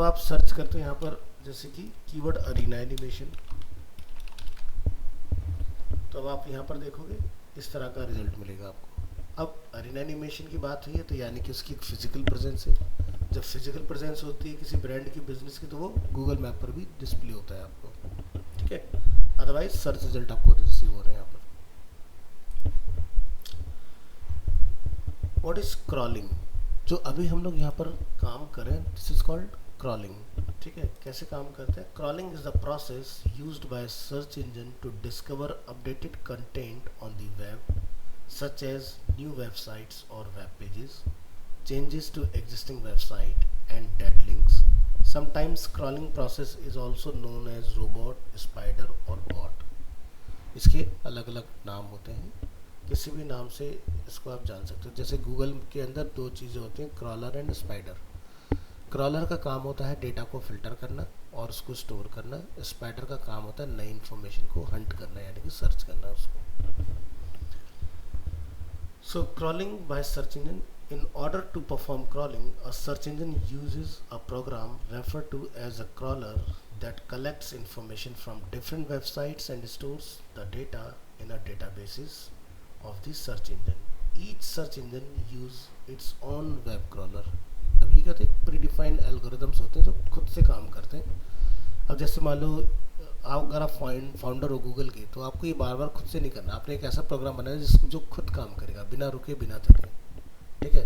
जब आप सर्च करते हो यहाँ पर जैसे कि कीवर्ड अरीना एनिमेशन, तो अब आप यहाँ पर देखोगे इस तरह का रिजल्ट मिलेगा आपको। अब अरीना एनिमेशन की बात हुई है तो यानी कि उसकी एक फिजिकल प्रेजेंस है। जब फिजिकल प्रेजेंस होती है किसी ब्रांड की, बिजनेस की, तो वो गूगल मैप पर भी डिस्प्ले होता है आपको, ठीक है। अदरवाइज सर्च रिजल्ट आपको रिसीव हो रहे हैं यहाँ पर। What is crawling? जो अभी हम लोग यहाँ पर काम करें, दिस इज कॉल्ड क्रॉलिंग, ठीक है। कैसे काम करते हैं? Crawling is the process used by search engine to discover updated content on the web, such as new websites or web pages, changes to existing website and dead links. Sometimes crawling process is also known as robot, spider or bot. इसके अलग अलग नाम होते हैं, किसी भी नाम से इसको आप जान सकते हो। जैसे गूगल के अंदर दो चीज़ें होती हैं, क्रॉलर एंड स्पाइडर। क्रॉलर का काम होता है डेटा को फिल्टर करना और उसको स्टोर करना। स्पाइडर का काम होता है नई इन्फॉर्मेशन को हंट करना, यानी कि सर्च करना उसको। So crawling by search engine. In order to perform crawling, a search engine uses a program referred to as a crawler that collects information from different websites and stores the data in a databases of the search engine. Each search engine use its own web crawler. अब ये कहते हैं predefined algorithms होते हैं जो खुद से काम करते हैं। अब जैसे मान लो आप अगर आप फाउंडर हो गूगल के, तो आपको ये बार बार खुद से नहीं करना। आपने एक ऐसा प्रोग्राम बनाया जिसको जो खुद काम करेगा बिना रुके बिना थके, ठीक है।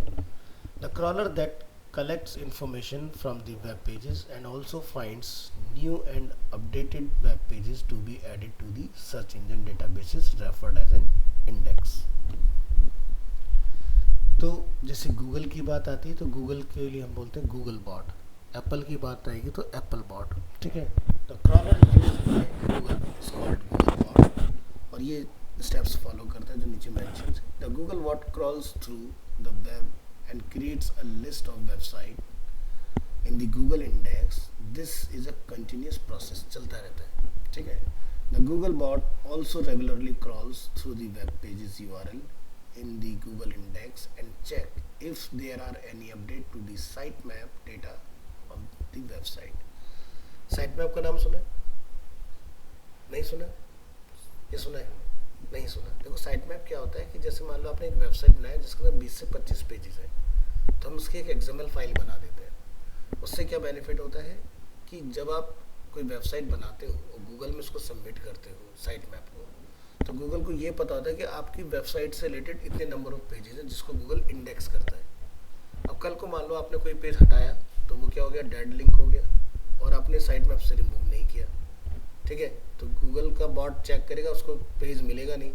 The crawler that collects information from the web pages and also finds new and updated web pages to be added to the search engine databases referred as an index. तो जैसे गूगल की बात आती है तो गूगल के लिए हम बोलते हैं गूगल बॉट। एप्पल की बात आएगी तो एप्पल बॉट, ठीक है। तो crawler Google is called Google bot, और ये स्टेप्स फॉलो करता है जो नीचे मेंशन है। The Google bot crawls through the web and creates a list of website in the Google index. This is a continuous process, चलता रहता है, ठीक है। The Google bot also regularly crawls through the web pages URL in the Google index and check if there are any update to the sitemap data of the website. sitemap का नाम सुना है? नहीं सुना? ये सुना है? नहीं सुना? देखो sitemap क्या होता है कि जैसे मान लो आपने एक वेबसाइट बनाया जिसके अंदर 20 से 25 पेजेस है, तो हम उसकी एक XML फाइल बना देते हैं। उससे क्या बेनिफिट होता है कि जब आप कोई वेबसाइट बनाते हो और गूगल में उसको सबमिट करते हो साइटमैप को, तो गूगल को ये पता होता है कि आपकी वेबसाइट से रिलेटेड इतने नंबर ऑफ पेजेस हैं जिसको गूगल इंडेक्स करता है। अब कल को मान लो आपने कोई पेज हटाया तो वो क्या हो गया, डेड लिंक हो गया और आपने साइट मैप से रिमूव नहीं किया, ठीक है। तो गूगल का बॉट चेक करेगा, उसको पेज मिलेगा नहीं,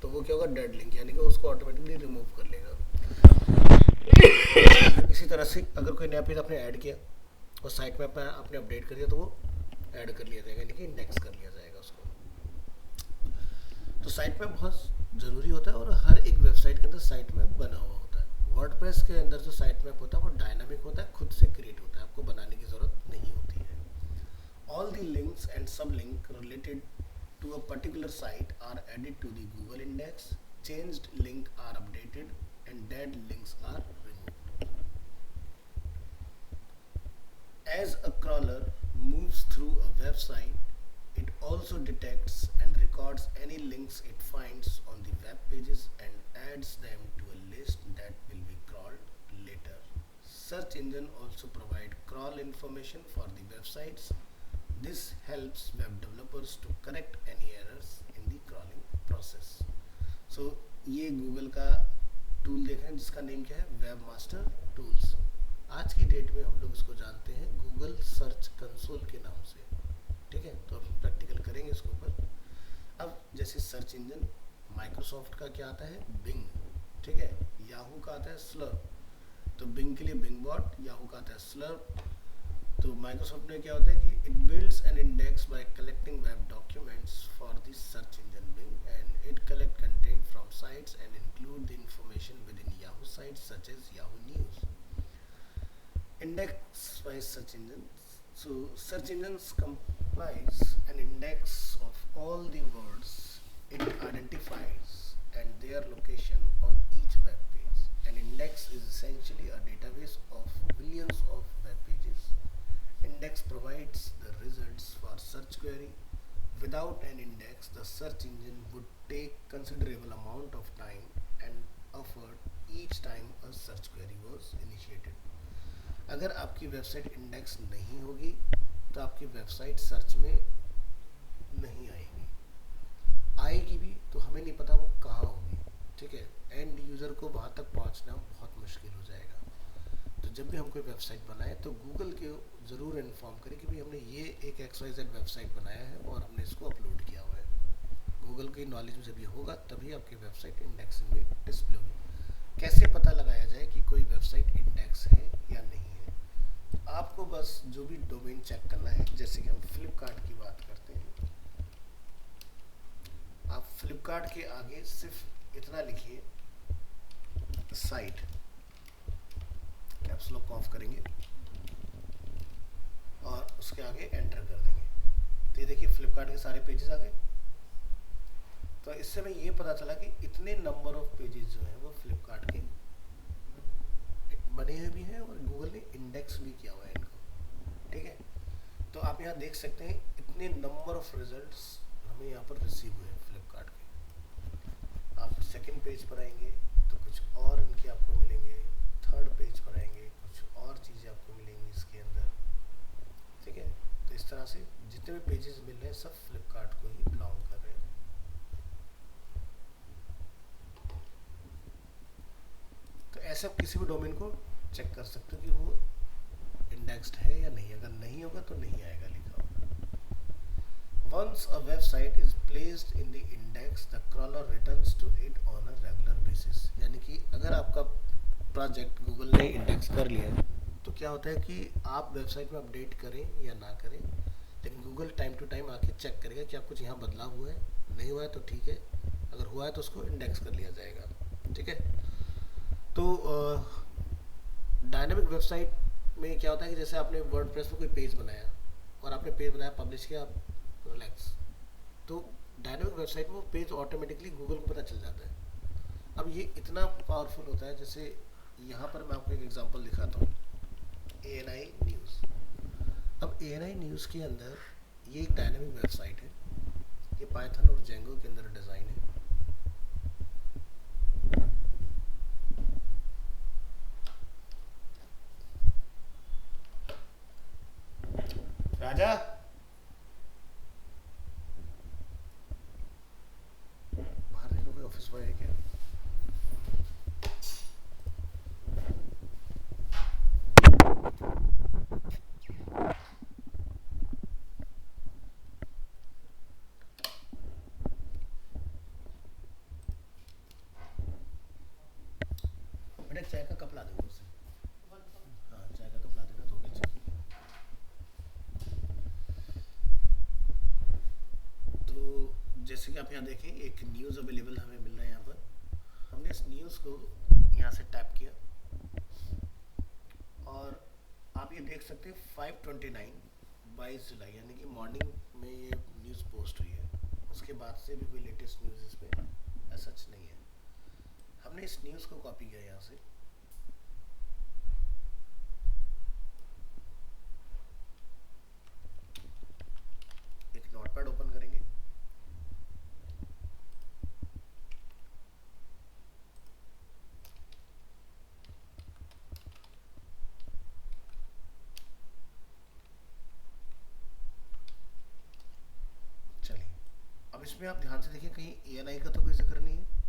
तो वो क्या होगा, डेड लिंक, यानी कि उसको ऑटोमेटिकली रिमूव कर लेगा। इसी तरह से अगर कोई नया पेज आपने ऐड किया और साइट मैप में आपने अपडेट कर दिया तो वो ऐड कर लिया जाएगा, यानी कि इंडेक्स कर लिया जाएगा उसको। तो साइट मैप बहुत ज़रूरी होता है और हर एक वेबसाइट के अंदर साइट मैप बना हुआ होता है। वर्डप्रेस के अंदर जो साइट मैप होता है वो डायनामिक होता है, खुद से क्रिएट होता है, आपको बनाने की ज़रूरत नहीं होती है। All the links and sub link related to a particular site are added to the Google index, changed link are updated and dead links are removed. As a crawler moves through a website, it also detects and records any links it finds on the web pages and adds them to a list that will be crawled later. Search engine also provide crawl information for the websites. This helps web developers to correct any errors in the crawling process. So ये Google का tool देख रहे हैं जिसका name क्या है, web master tools. आज की डेट में हम लोग इसको जानते हैं गूगल सर्च कंसोल के नाम से, ठीक है। तो हम प्रैक्टिकल करेंगे इसके ऊपर। अब जैसे सर्च इंजन, माइक्रोसॉफ्ट का क्या आता है, बिंग, ठीक है। याहू का आता है स्लर्प, तो बिंग के लिए बिंग बॉट, याहू का आता है स्लर्प। तो माइक्रोसॉफ्ट में क्या होता है कि it builds an index by collecting web documents for the search engine Bing and it collect content from sites and include the information with in Yahoo sites such as Yahoo news. Index by search engine. So search engines comprise an index of all the words it identifies and their location on each web page. An index is essentially a database of millions of web pages. index provides the results for search query. Without an index, the search engine would take considerable amount of time and effort each time a search query was initiated. अगर आपकी website index नहीं होगी तो आपकी website search में नहीं आएगी, आएगी भी तो हमें नहीं पता वो कहाँ होगी, ठीक है। एंड यूज़र को वहाँ तक पहुँचना बहुत मुश्किल हो जाएगा। तो जब भी हम कोई वेबसाइट बनाए तो गूगल के ज़रूर इन्फॉर्म करें कि भाई हमने ये एक XYZ वेबसाइट बनाया है और हमने इसको अपलोड किया हुआ है। गूगल की नॉलेज में जब ये होगा तभी आपकी वेबसाइट इंडेक्सिंग में डिस्प्ले होगी। कैसे पता लगाया जाए कि कोई वेबसाइट इंडेक्स है या नहीं है? आपको बस जो भी डोमेन चेक करना है, जैसे कि हम फ्लिपकार्ट की बात करते हैं, आप फ्लिपकार्ट के आगे सिर्फ इतना लिखिए साइट, कैप्स लॉक ऑफ करेंगे और उसके आगे एंटर कर देंगे तो ये देखिए फ्लिपकार्ट के सारे पेजेस आ गए। तो इससे हमें ये पता चला कि इतने नंबर ऑफ पेजेस जो हैं वो फ्लिपकार्ट के बने हुए भी हैं और गूगल ने इंडेक्स भी किया हुआ है इनको, ठीक है। तो आप यहाँ देख सकते हैं इतने नंबर ऑफ रिजल्ट्स हमें यहाँ पर रिसीव हुए हैं फ्लिपकार्ट के। आप सेकंड पेज पर आएंगे तो कुछ और इनके आपको मिलेंगे, थर्ड पेज पर आएंगे कुछ और चीज़ें आपको मिलेंगी इसके अंदर, ठीक है। तो इस तरह से जितने भी पेजेस मिल रहे हैं सब फ्लिपकार्ट को ही बिलोंग कर रहे हैं। तो ऐसे आप किसी भी डोमेन को चेक कर सकते हो कि वो इंडेक्स्ड है या नहीं। अगर नहीं होगा तो नहीं आएगा लिखा होगा। Once a website is placed in the index, the crawler returns to it on a regular basis। यानी कि अगर आपका प्रोजेक्ट गूगल ने इंडेक्स कर लिया है तो क्या होता है कि आप वेबसाइट में अपडेट करें या ना करें, लेकिन गूगल टाइम टू टाइम आके चेक करेगा कि आप कुछ यहाँ बदलाव हुआ है, नहीं हुआ है तो ठीक है, अगर हुआ है तो उसको इंडेक्स कर लिया जाएगा, ठीक है। तो डायनामिक वेबसाइट में क्या होता है कि जैसे आपने वर्डप्रेस में कोई पेज बनाया और आपने पेज बनाया, पब्लिश किया, रिलैक्स, तो डायनामिक वेबसाइट में वो पेज ऑटोमेटिकली गूगल को पता चल जाता है। अब ये इतना पावरफुल होता है, जैसे यहाँ पर मैं आपको एक एग्जांपल दिखाता हूँ, ANI न्यूज़। अब ANI न्यूज़ के अंदर ये एक डायनामिक वेबसाइट है, ये पाइथन और जेंगो के अंदर डिज़ाइन है। राजा बाहर देखो कोई ऑफिस बॉय है क्या? बेटा चाय का कप ला दो उससे। हाँ चाय का कप ला देना तो अच्छा। तो जैसे कि आप यहाँ देखें एक न्यूज़ अवेलेबल हमें मिल रहा है यहाँ पर। हमने इस न्यूज़ को यहाँ से टैप किया और आप ये देख सकते हैं 5:29 22 जुलाई यानी कि मॉर्निंग में ये न्यूज़ पोस्ट हुई है। उसके बाद से भी कोई लेटेस्ट न्यूज़ इस पर सच नहीं है। हमने इस न्यूज़ को कॉपी किया यहाँ से, एक नोटपैड ओपन करेंगे, चलिए अब इसमें आप ध्यान से देखिए कहीं ANI का तो कोई जिक्र नहीं है।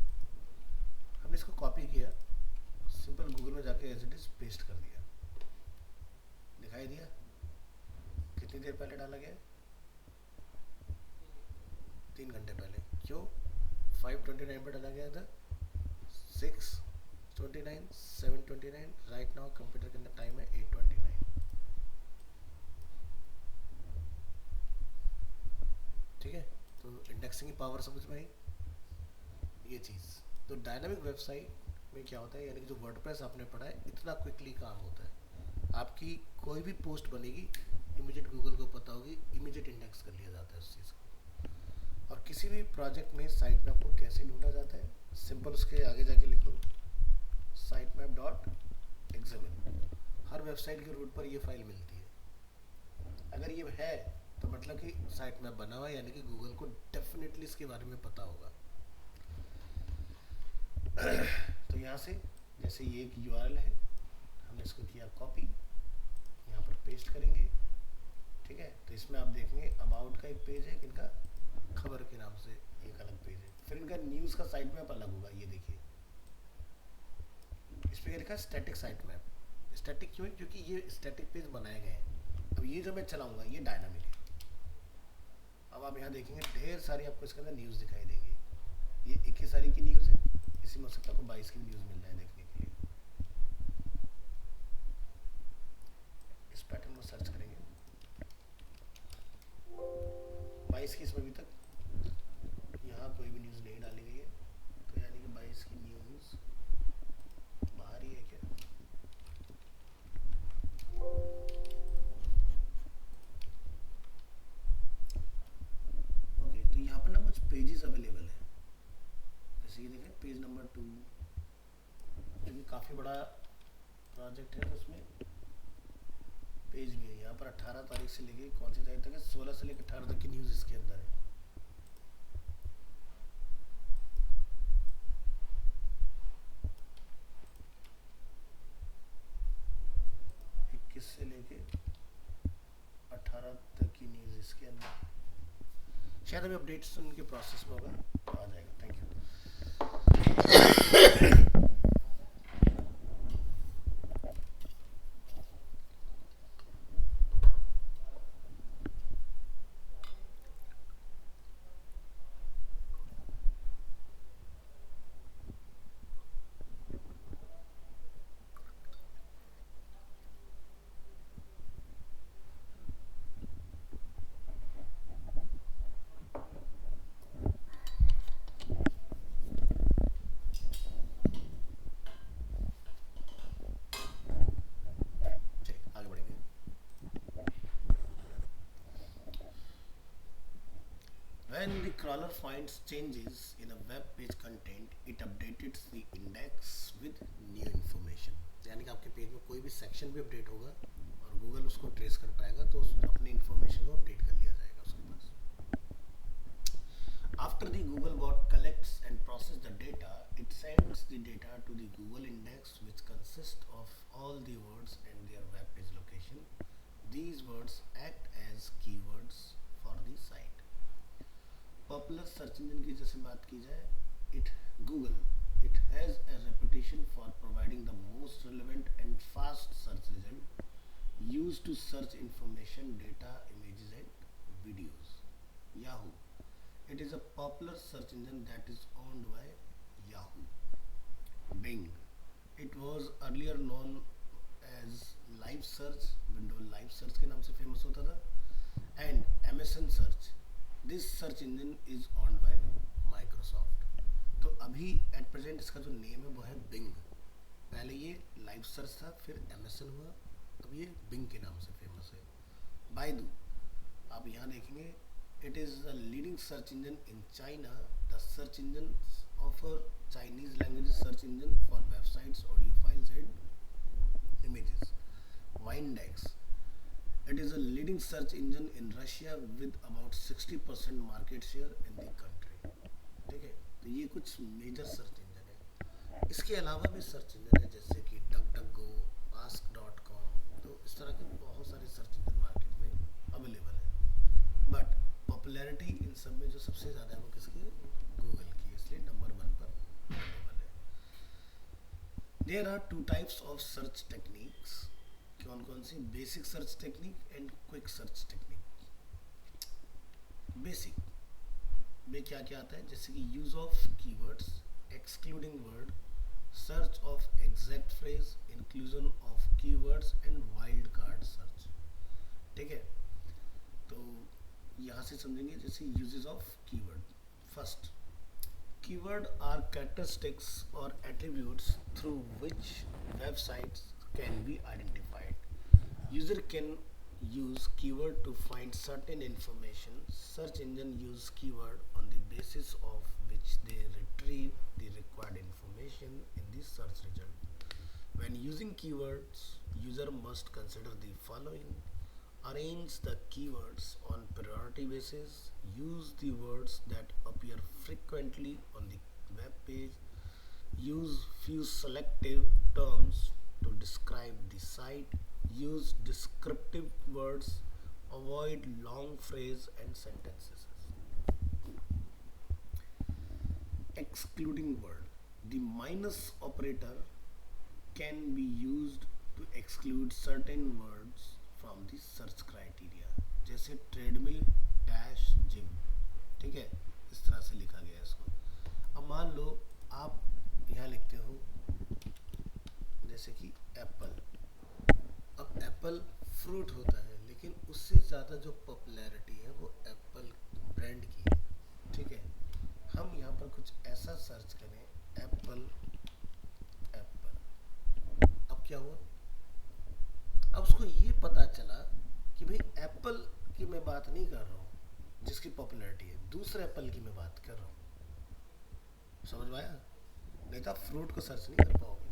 हमने इसको कॉपी किया, सिंपल गूगल में जाके एज इट इज पेस्ट कर दिया, दिखाई दिया कितनी देर पहले डाला गया? 3 घंटे पहले। क्यों? 5:29 पर डाला गया था, 6:29, 7:29, राइट नाउ कंप्यूटर के अंदर टाइम है 8:29, ठीक है। तो इंडेक्सिंग की पावर समझ में आई ये चीज़। तो डायनामिक वेबसाइट में क्या होता है, यानी कि जो वर्डप्रेस आपने पढ़ा है इतना क्विकली काम होता है। आपकी कोई भी पोस्ट बनेगी इमीडिएट गूगल को पता होगी, इमीडिएट इंडेक्स कर लिया जाता है उस चीज़ को। और किसी भी प्रोजेक्ट में साइट मैप को कैसे ढूंढा जाता है, सिंपल उसके आगे जाके लिखो sitemap.xml। हर वेबसाइट के रूट पर ये फाइल मिलती है, ये है तो मतलब कि साइट मैप बना हुआ है, यानी कि गूगल को डेफिनेटली इसके बारे में पता होगा। तो यहाँ से जैसे ये एक यूआरएल है, हमने इसको किया कॉपी, यहाँ पर पेस्ट करेंगे, ठीक है। तो इसमें आप देखेंगे अबाउट का एक पेज है, इनका खबर के नाम से एक अलग पेज है, फिर इनका न्यूज़ का साइट मैप अलग होगा। ये देखिए इस पर लिखा है स्टैटिक साइट मैप। स्टैटिक क्यों है? क्योंकि ये स्टैटिक पेज बनाए गए हैं। अब ये जो मैं चलाऊंगा ये डायनामिक है। अब आप यहाँ देखेंगे ढेर सारी आपको इसके अंदर न्यूज़ दिखाई देंगी। ये 21 तारीख की न्यूज़ है, इसी में हो सकता है आपको 22 की भी न्यूज़ मिल जाए देखने के लिए। इस पैटर्न को सर्च करेंगे, 22 की इसमें अभी तक यहाँ कोई भी न्यूज़ नहीं डाली गई है, तो यानी कि 22 की न्यूज़ बाहर ही है क्या? ओके, तो यहाँ पर ना कुछ पेजेस अवेलेबल है, जैसे ये देखें पेज नंबर 2, क्योंकि काफ़ी बड़ा प्रोजेक्ट है तो उसमें पेज भी है। यहाँ पर 18 तारीख से लेके कौन सी तारीख तक है? 16 से लेकर 18 तक की न्यूज़ इसके अंदर है। से लेके 18 तक की न्यूज़ इसके अंदर। शायद अभी अपडेट्स उनके प्रोसेस में होगा, तो आ जाएगा। Thank you. आगे बढ़ेंगे। When the crawler finds changes in a web page content, it updates the index with new information। यानी कि आपके पेज में कोई भी सेक्शन भी अपडेट होगा और गूगल उसको ट्रेस कर पाएगा, तो अपनी इंफॉर्मेशन को अपडेट कर लिया जाएगा उसके पास। After the Googlebot collects and processes the data, it sends the data to the Google index, which consists of all the words and their web page location. These words act as keywords for the site। Popular search engine की जैसे बात की जाए, it has a reputation for providing the most relevant and fast search result used to search information, data, images and videos। Yahoo, it is a popular search engine that is owned by Yahoo। Bing, it was earlier known as Live Search, Windows Live Search के नाम से famous होता था, and Amazon Search, this search engine is owned bye Microsoft. तो अभी at present इसका जो name है वो है बिंग। पहले ये लाइव सर्च था, फिर एमेजन हुआ, अब ये बिंग के नाम से फेमस है। बाइडू, आप यहाँ देखेंगे it is the leading search engine in China. The search engine offer Chinese language search engine for websites, audio files and images. Yandex, it is a leading search engine in Russia with about 60% market share in the country। ठीक है, तो ये कुछ major search engine है। इसके अलावा भी search engine है जैसे कि DuckDuckGo, Ask.com, तो इस तरह के बहुत सारे सर्च इंजन मार्केट में अवेलेबल है। बट पॉपुलैरिटी इन सब में जो सबसे ज़्यादा है वो किसकी है? गूगल की, इसलिए नंबर 1 पर अवेलेबल है। There are two types of search techniques। कौन कौन सी? Basic search technique and quick search technique. Basic में क्या क्या आता है? जैसे कि use of keywords, excluding word, search of exact phrase, inclusion of keywords and wildcard search. ठीक है, तो यहाँ से समझेंगे जैसे uses of keyword. First, keyword are characteristics और attributes through which websites can be identified। User can use keyword to find certain information। Search engine use keyword on the basis of which they retrieve the required information in the search result। When using keywords, user must consider the following: Arrange the keywords on priority basis. Use the words that appear frequently on the web page. Use few selective terms to describe the site. Use descriptive words. Avoid long phrase and sentences. Excluding word. The minus operator can be used to exclude certain words from the search criteria, जैसे treadmill dash gym. ठीक है, इस तरह से लिखा गया है इसको. अब मान लो आप यहाँ लिखते हो जैसे कि एप्पल. अब एप्पल फ्रूट होता है, लेकिन उससे ज़्यादा जो पॉपुलैरिटी है वो एप्पल ब्रांड की है. ठीक है, हम यहाँ पर कुछ ऐसा सर्च करें, एप्पल एप्पल. अब क्या हुआ, अब उसको ये पता चला कि भाई एप्पल की मैं बात नहीं कर रहा हूँ जिसकी पॉपुलैरिटी है, दूसरे एप्पल की मैं बात कर रहा हूँ. समझ में आया? नहीं तो आप फ्रूट को सर्च नहीं कर पाओगे.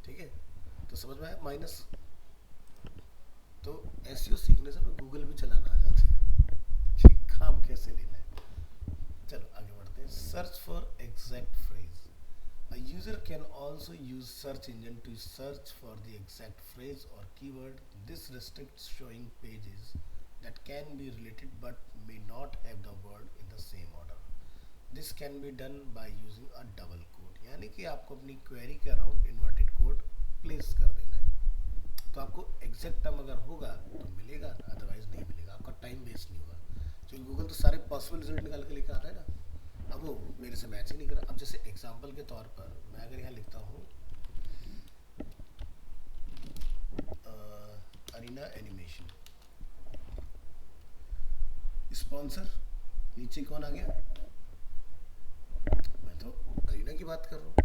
ठीक है, तो समझ में आया माइनस. तो एसईओ सीखने से मैं गूगल भी चलाना आ जाता है कि काम कैसे लेना है. चलो आगे बढ़ते हैं. Search for exact phrase. A user can also use search engine to search for the exact phrase or keyword. This restricts showing pages that can be related but may not have the word in the same order. This can be done by using a double quote. यानी कि आपको अपनी query के around inverted code place कर देना है. तो आपको एग्जैक्ट टर्म अगर होगा तो मिलेगा, अदरवाइज नहीं मिलेगा. आपका टाइम वेस्ट नहीं होगा, क्योंकि गूगल तो सारे पॉसिबल रिजल्ट निकाल के लेकर आता है ना. अब वो मेरे से मैच ही नहीं करा. अब जैसे एग्जांपल के तौर पर मैं अगर यहाँ लिखता हूँ अरीना एनिमेशन स्पॉन्सर, नीचे कौन आ गया? मैं तो अरीना की बात कर रहा हूँ.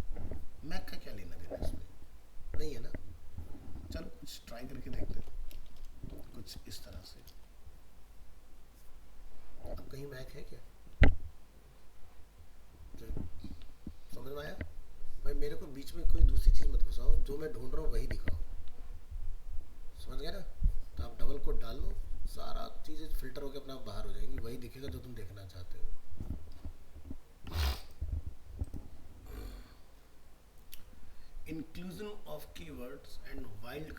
मैक का क्या लेना देना इसमें? नहीं है ना. चलो कुछ ट्राई करके देखते हैं, कुछ इस तरह से. अब कहीं मैक है क्या? समझ में आया भाई? मेरे को बीच में कोई दूसरी चीज़ मत घुसाओ, जो मैं ढूंढ रहा हूँ वही दिखाओ. समझ गया ना? तो आप डबल कोड डाल लो, सारा चीज़ें फिल्टर होकर अपना बाहर हो जाएंगी, वही दिखेगा जो तुम देखना चाहते हो. Inclusion of keywords and wild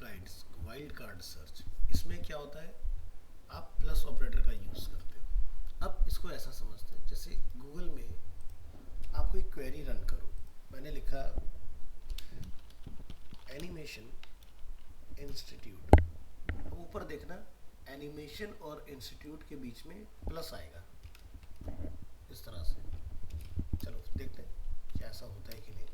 card search. इसमें क्या होता है, आप प्लस ऑपरेटर का यूज़ करते हो. अब इसको ऐसा समझते हैं जैसे गूगल में आप कोई क्वेरी रन करो. मैंने लिखा एनिमेशन इंस्टीट्यूट. अब ऊपर देखना, एनिमेशन और इंस्टीट्यूट के बीच में प्लस आएगा इस तरह से. चलो देखते हैं क्या ऐसा होता है कि नहीं.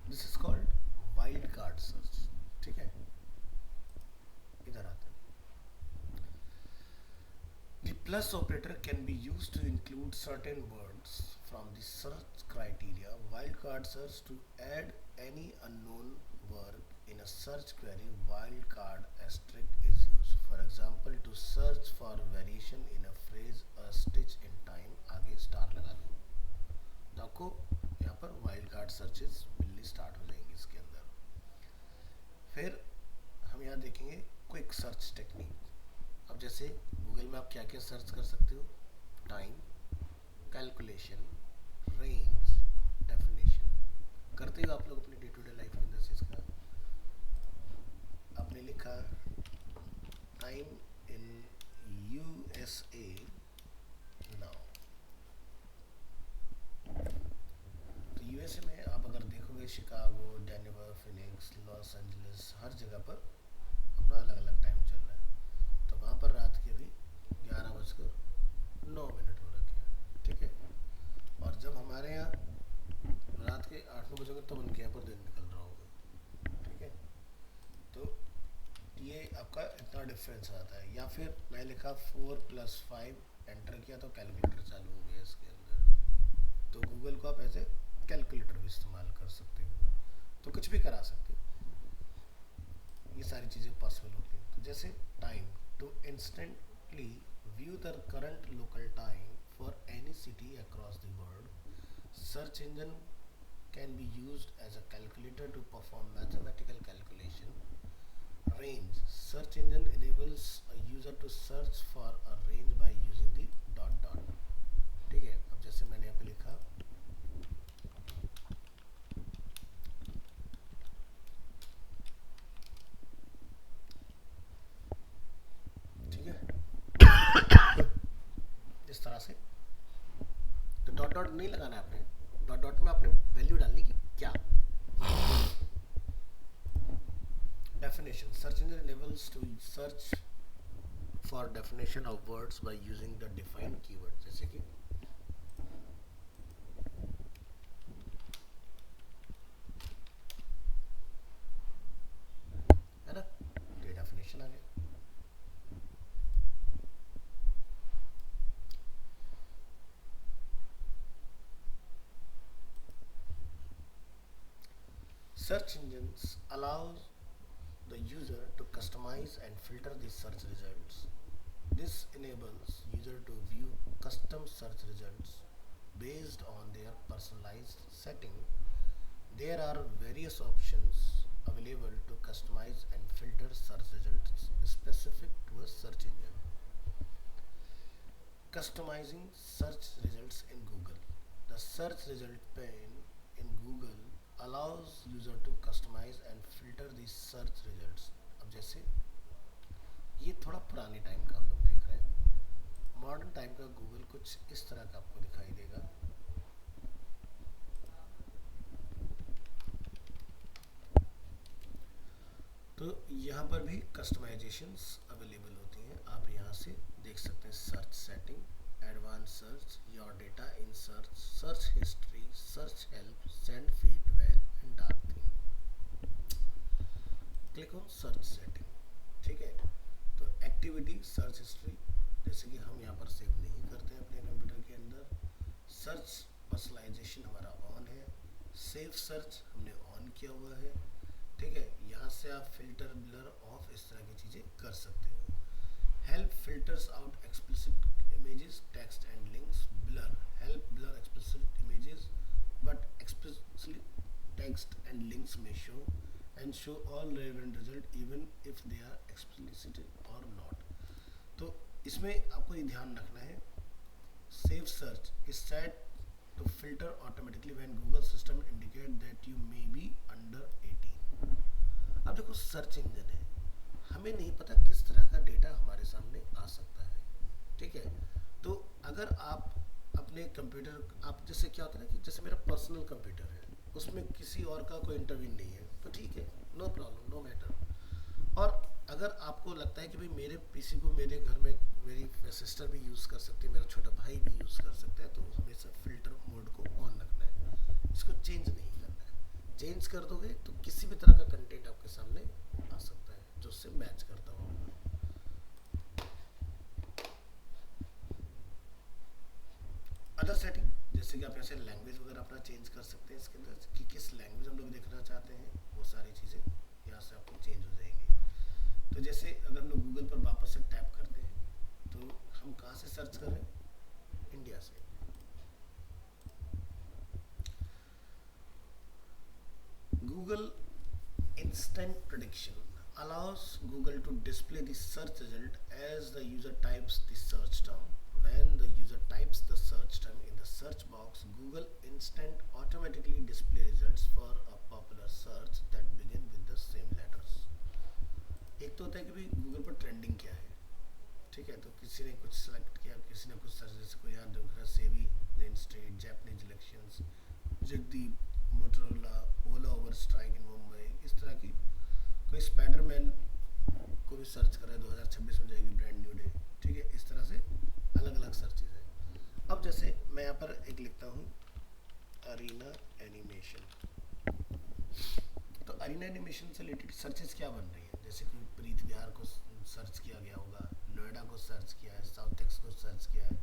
This is called wild card search. ठीक है, इधर आते हैं. The plus operator can be used to include certain words from the search criteria. Wildcard search to add any unknown word in a search query. Wildcard asterisk is used. For example, to search for variation in a phrase, a stitch in time. आगे star लगा दो तो आपको यहाँ पर wildcard searches मिलनी start हो जाएंगी इसके अंदर. फिर हम यहाँ देखेंगे क्विक सर्च टेक्निक. अब जैसे गूगल में आप क्या क्या सर्च कर सकते हो, टाइम, कैलकुलेशन, रेंज, डेफिनेशन. करते हो आप लोग अपने डे टू डे लाइफ के अंदर चीज़ का. आपने लिखा टाइम इन यूएसए नाउ. तो यूएसए में आप अगर देखोगे Chicago, Denver, Phoenix, Los Angeles, हर जगह पर अपना अलग अलग टाइम चल रहा है. तो वहाँ पर रात के भी 11:09 हो रखे हैं. ठीक है, और जब हमारे यहाँ रात के 8-9 बजे तब उनके यहाँ पर दिन निकल रहा होगा. ठीक है, तो ये आपका इतना डिफरेंस आता है. या फिर मैं लिखा 4 + 5 एंटर किया तो कैलकुलेटर चालू हो गया इसके अंदर. तो गूगल को आप ऐसे कैलकुलेटर भी इस्तेमाल कर सकते हो, तो कुछ भी करा सकते हो. ये सारी चीज़ें पॉसिबल होती हैं. तो जैसे time, to instantly view the current local time for any city across the world, search engine can be used as a calculator to perform mathematical calculation. Range. Search engine enables a user to search for a range by using the dot dot. ठीक है, अब जैसे मैंने यहाँ पे लिखा इस तरह से, तो डॉट डॉट नहीं लगाना है आपने, डॉट डॉट में आपने वैल्यू डालनी कि क्या. Definition. Search engine enables to search for definition of words by using the defined keyword. जैसे कि है ना, ये डेफिनेशन आ गया. Search engines allows the user to customize and filter the search results. This enables user to view custom search results based on their personalized setting. There are various options available to customize and filter search results specific to a search engine. Customizing search results in Google. The search result pane in Google allows user to customize and filter the search results. अब जैसे ये थोड़ा पुराने time का हम लोग देख रहे हैं, मॉडर्न टाइम का गूगल कुछ इस तरह का आपको दिखाई देगा. तो यहाँ पर भी कस्टमाइजेशंस अवेलेबल होती हैं, आप यहाँ से देख सकते हैं. Search setting, advance search, your data in search, search history, search help, send feedback and dark theme. Click on search setting. ठीक है, तो एक्टिविटी सर्च हिस्ट्री, जैसे कि हम यहाँ पर सेव नहीं करते हैं अपने कंप्यूटर के अंदर. सर्च पर्सनलाइजेशन हमारा ऑन है, सेव सर्च हमने ऑन किया हुआ है. ठीक है, यहाँ से आप फिल्टर, ब्लर, ऑफ, इस तरह की चीज़ें कर सकते हो. Help filters out explicit images, text and links. Blur. Help blur explicit images, but explicit text and links may show and show all relevant result even if they are explicit or not. तो इसमें आपको ये ध्यान रखना है. Save search is set to filter automatically when Google system indicate that you may be under 18. अब देखो search engine है, हमें नहीं पता किस तरह का डेटा हमारे सामने आ सकता है. ठीक है, तो अगर आप अपने कंप्यूटर, आप जैसे क्या होता है ना कि जैसे मेरा पर्सनल कंप्यूटर है, उसमें किसी और का कोई इंटरव्यू नहीं है, तो ठीक है, नो प्रॉब्लम, नो मैटर. और अगर आपको लगता है कि भाई मेरे पीसी को मेरे घर में मेरी सिस्टर भी यूज़ कर सकती है, मेरा छोटा भाई भी यूज़ कर सकता है, तो हमेशा फिल्टर मोड को ऑन रखना है, इसको चेंज नहीं करना है. चेंज कर दोगे तो किसी भी तरह का कंटेंट आपके सामने आ सकता है जो उससे मैच करता हो. अदर सेटिंग, जैसे कि आप ऐसे लैंग्वेज वगैरह अपना चेंज कर सकते हैं इसके अंदर, कि किस लैंग्वेज हम लोग देखना चाहते हैं, वो सारी चीज़ें यहाँ से आपको चेंज हो जाएंगी. तो जैसे अगर हम लोग गूगल पर वापस से टैप करते हैं, तो हम कहाँ से सर्च कर रहे हैं, इंडिया से. Google instant prediction allows Google to display the search result as the user types the search term. When the user types the search term in the search box, Google Instant automatically display results for a popular search that begin with the same letters. एक तो होता है कि भाई Google पर trending क्या है. ठीक है, तो किसी ने कुछ सेलेक्ट किया, किसी ने कुछ सर्च, जैसे कोई यहाँ देख रहा है SEBI, lane street, Japanese elections, Jagdeep, Motorola, Ola over strike in Mumbai, इस तरह की. कोई स्पाइडरमैन को भी सर्च कर रहा है, 2026 में जाएगी ब्रांड न्यू डे. ठीक है, इस तरह से अलग अलग सर्चेज है. अब जैसे मैं यहाँ पर एक लिखता हूँ अरीना एनिमेशन, तो अरीना एनिमेशन से रिलेटेड सर्चेज क्या बन रही है, जैसे कि प्रीत विहार को सर्च किया गया होगा, नोएडा को सर्च किया है, साउथ एक्स को सर्च किया है,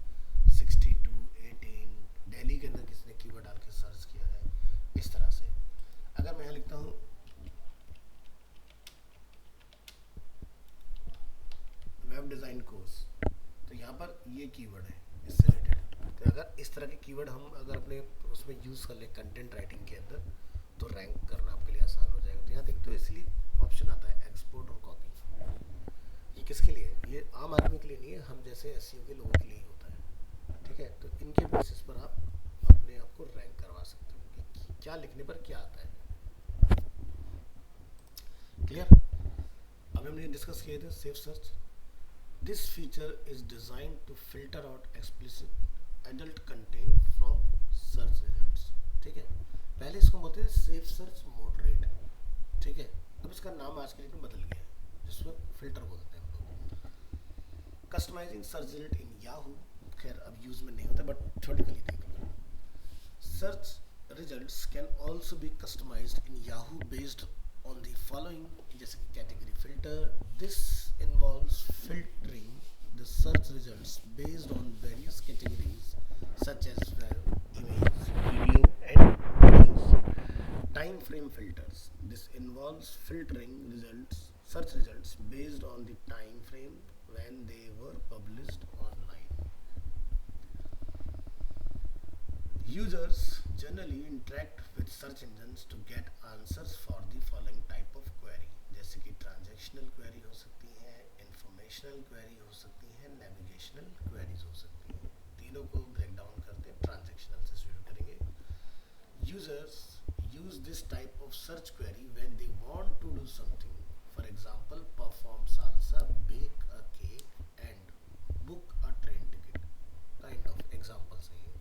62, 18, दिल्ली के अंदर किसी ने कीवर्ड डाल के सर्च किया है. इस तरह से अगर मैं यहाँ लिखता हूँ वेब डिज़ाइन कोर्स, तो यहाँ पर ये कीवर्ड है इससे रिलेटेड, अगर इस तरह के कीवर्ड हम अगर अपने उसमें यूज़ कर ले कंटेंट राइटिंग के अंदर, तो रैंक करना आपके लिए आसान हो जाएगा। तो यहाँ देखते हो इसलिए ऑप्शन आता है एक्सपोर्ट और कॉपी। ये किसके लिए है? ये आम आदमी के लिए नहीं है, हम जैसे एसईओ के लोगों के लिए ही होता है। ठीक है, तो इनके बेसिस पर आप अपने आप को रैंक करवा सकते हो कि क्या लिखने पर क्या आता है। क्लियर? अभी हमने डिस्कस किए थे safe search. This feature is design to filter out explicit adult content from search results. ठीक है, पहले इसको बोलते थे सेफ सर्च मॉडरेट। ठीक है, अब इसका नाम आज के लिए बदल गया है, जिसको फिल्टर बोलते हैं हम लोग। Customizing search result in Yahoo, खैर अब यूज में नहीं होता, बट थ्योरेटिकली देख लो। Search results can also be customized in Yahoo based on the following, जैसे कि category filter. This involves filtering the search results based on various categories such as web, image, video and news. Time frame filters. This involves filtering search results based on the time frame when they were published online. Users generally interact with search engines to get answers for the following type of query, जैसे कि transactional query हो सकती है, informational query हो सकती है, navigational queries हो सकती हैं। तीनों को ब्रेक डाउन करते हैं, ट्रांजैक्शनल से शुरू करेंगे। Users use this type of search query when they want to do something, for example perform salsa, bake a cake and book a train ticket, kind of examples है ये।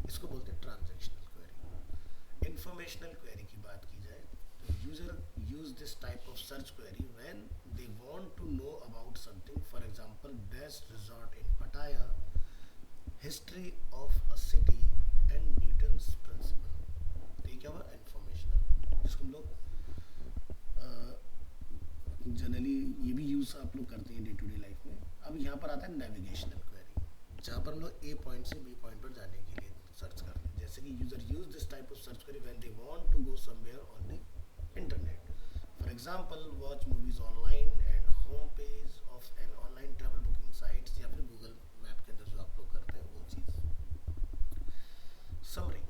इसको बोलते हैं ट्रांजैक्शनल क्वेरी। इंफॉर्मेशनल क्वेरी की बात की जाए तो user use this type of search query when they want to know about something, for example best resort in Pattaya, history of a city and Newton's principle. तो ये क्या हुआ? Informational, जिसको हम लोग जनरली ये भी यूज आप लोग करते हैं डे टू डे लाइफ में। अब यहाँ पर आता है नेविगेशनल क्वेरी, जहाँ पर हम लोग ए पॉइंट से बी पॉइंट पर जाने के लिए सर्च करते हैं, जैसे कि user use this type of search query when they want to go somewhere on the internet, for example watch movies online and home page of an online travel booking sites, या फिर Google map के अंदर जो आप लोग करते हैं वो चीज़। Summary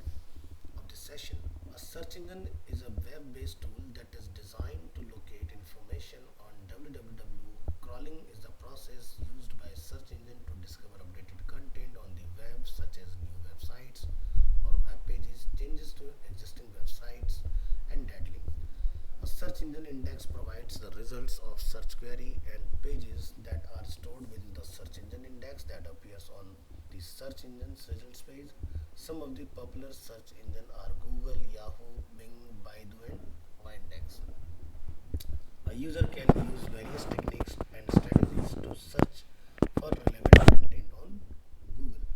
of this session, a search engine is a web based tool that is designed to locate information on www. Crawling is the process used by search engine to discover updated content on the web, such as new websites or web pages, changes to existing websites, and dead links. A search engine index provides the results of search query and pages that are stored within the search engine index that appears on the search engine's results page. Some of the popular search engines are Google, Yahoo, Bing, Baidu, and Yandex. A user can use various techniques and strategies to search for relevant content on Google.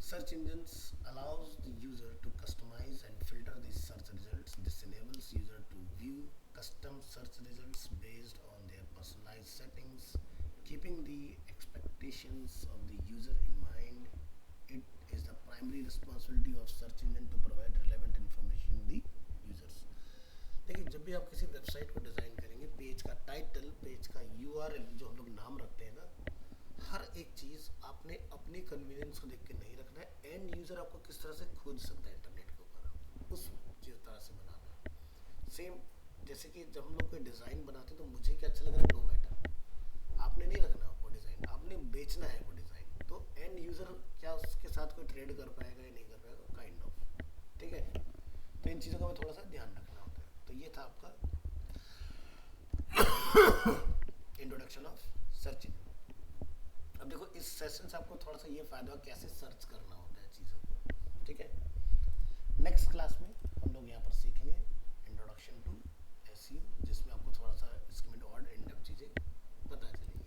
Search engines allows the user to customize and filter the search results. This enables user to view custom search results based on their personalized settings, keeping the expectations of the user in mind. It is the primary responsibility of search engine to provide relevant information to the users. देखिए, जब भी आप किसी website को design करेंगे, page का title, page का URL, जो हम लोग नाम रखते हैं ना, हर एक चीज़ आपने अपने कन्वीनियंस को देख के नहीं रखना है। एंड यूज़र आपको किस तरह से खोज सकता है इंटरनेट के ऊपर, उस तरह से बनाना है। सेम जैसे कि जब हम लोग कोई डिज़ाइन बनाते हैं तो मुझे क्या अच्छा लग रहा है, नो मैटर, आपने नहीं रखना वो डिज़ाइन, आपने बेचना है वो डिज़ाइन। तो एंड यूज़र क्या उसके साथ कोई ट्रेड कर पाएगा या नहीं कर पाएगा, काइंड ऑफ। ठीक है, तो इन चीज़ों का मैं थोड़ा सा ध्यान रखना होता है। तो ये था आपका इंट्रोडक्शन ऑफ सर्च इंजन। अब देखो, इस सेशन से आपको थोड़ा सा ये फायदा कैसे सर्च करना होता है चीज़ों को। ठीक है, नेक्स्ट क्लास में हम लोग यहाँ पर सीखेंगे इंट्रोडक्शन टू एसईओ, जिसमें आपको थोड़ा सा इसमें और इन डेप्थ चीज़ें पता चलेंगी।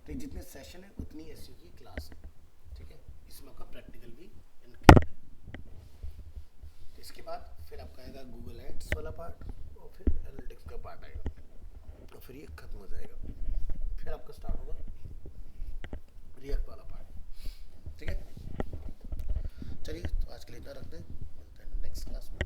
तो जितने सेशन है उतनी एसईओ की क्लास है। ठीक है, इसमें आपका प्रैक्टिकल भी इंक्लूड है। तो इसके बाद फिर आपका आएगा गूगल एड्स वाला पार्ट, और फिर एनालिटिक्स का पार्ट आएगा, और फिर ये खत्म हो जाएगा। फिर आपका स्टार्ट होगा रिएक्ट वाला पार्ट। ठीक है, चलिए तो आज के लिए इतना रखते हैं, मिलते हैं नेक्स्ट क्लास में।